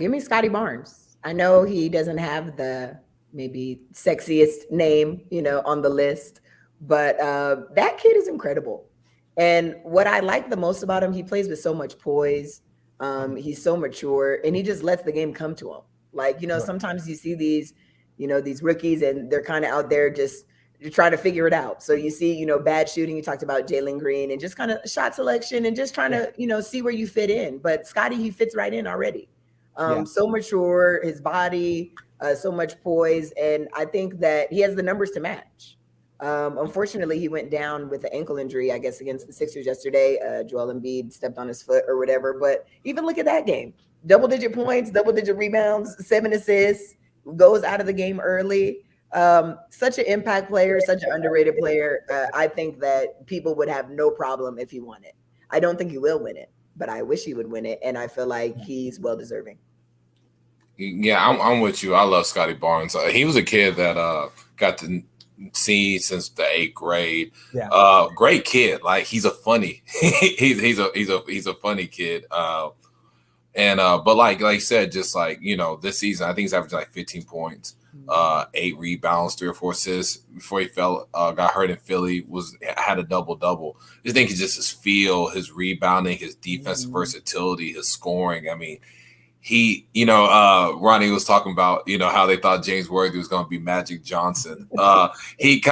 Give me Scottie Barnes. I know he doesn't have the maybe sexiest name, on the list, but that kid is incredible. And what I like the most about him, he plays with so much poise. He's so mature, and he just lets the game come to him. Like, Right. sometimes you see these rookies, and they're kind of out there just trying to figure it out. So you see, bad shooting. You talked about Jalen Green and just kind of shot selection and just trying Yeah. to, see where you fit in. But Scotty, he fits right in already. Yeah. So mature, his body, so much poise, and I think that he has the numbers to match. Unfortunately, he went down with an ankle injury, I guess, against the Sixers yesterday. Joel Embiid stepped on his foot or whatever. But even look at that game: double-digit points, double-digit rebounds, 7 assists. Goes out of the game early. Such an impact player, such an underrated player. I think that people would have no problem if he won it. I don't think he will win it, but I wish he would win it, and I feel like he's well deserving. Yeah, I'm with you. I love Scottie Barnes. He was a kid that got to see since the 8th grade. Yeah. Great kid. Like he's a funny. he's a funny kid. But like you said, just like this season, I think he's averaging like 15 points, 8 rebounds, 3 or 4 assists before he got hurt in Philly. Had a double. I think it's just his feel, his rebounding, his defensive versatility, his scoring. I mean, Ronnie was talking about how they thought James Worthy was going to be Magic Johnson. He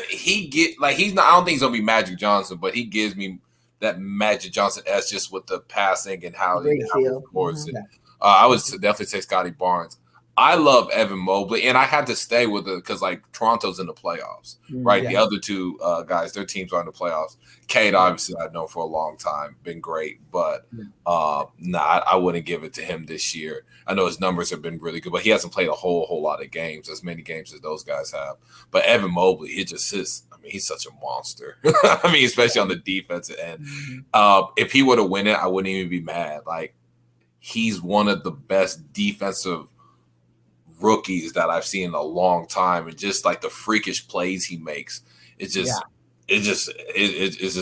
he's not. I don't think he's going to be Magic Johnson, but he gives me that Magic Johnson as just with the passing and how he scores. I would definitely say Scottie Barnes. I love Evan Mobley, and I had to stay with it because Toronto's in the playoffs, right? Yeah. The other two guys, their teams are in the playoffs. Cade, obviously, I've known for a long time, been great, but I wouldn't give it to him this year. I know his numbers have been really good, but he hasn't played a whole lot of games, as many games as those guys have. But Evan Mobley, he's such a monster. I mean, especially on the defensive end. If he were to win it, I wouldn't even be mad. Like, he's one of the best defensive rookies that I've seen in a long time, and just like the freakish plays he makes, it's just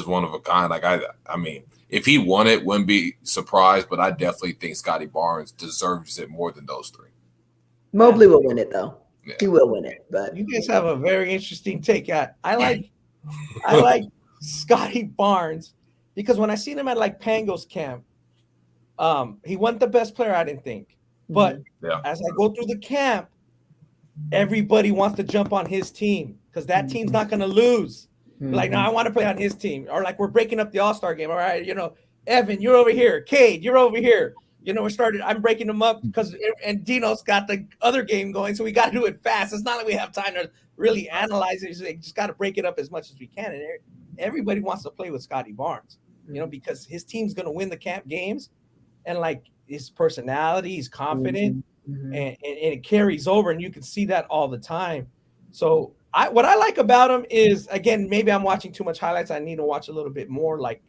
one of a kind. Like I mean, if he won it, wouldn't be surprised, but I definitely think Scottie Barnes deserves it more than those three. Mobley will win it though. Yeah. He will win it. But you guys have a very interesting take. I like Scottie Barnes because when I seen him at like Pango's camp, he wasn't the best player, I didn't think. But as I go through the camp, everybody wants to jump on his team because that team's not going to lose. Like, no, I want to play on his team. Or like we're breaking up the All-Star game. All right, Evan, you're over here. Cade, you're over here. I'm breaking them up and Dino's got the other game going, so we got to do it fast. It's not like we have time to really analyze it. We just got to break it up as much as we can. And everybody wants to play with Scottie Barnes, because his team's going to win the camp games. And like, his personality, he's confident, and it carries over, and you can see that all the time. So what I like about him is, again, maybe I'm watching too much highlights. I need to watch a little bit more, like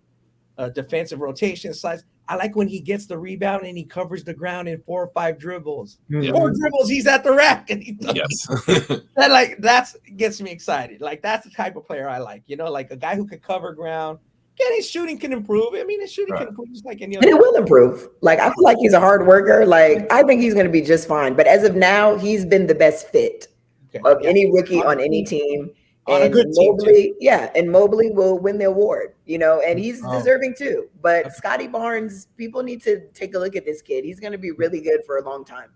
defensive rotation slides. I like when he gets the rebound and he covers the ground in 4 or 5 dribbles. 4 dribbles, he's at the rack, and he does. Yes. That gets me excited. Like, that's the type of player I like. Like a guy who can cover ground. Yeah, his shooting can improve. I mean, his shooting can improve just like any other. And it will improve. Like, I feel like he's a hard worker. Like, I think he's going to be just fine. But as of now, he's been the best fit of any rookie on any team. On a good team, Mobley, and Mobley will win the award, and he's deserving too. But Scottie Barnes, people need to take a look at this kid. He's going to be really good for a long time.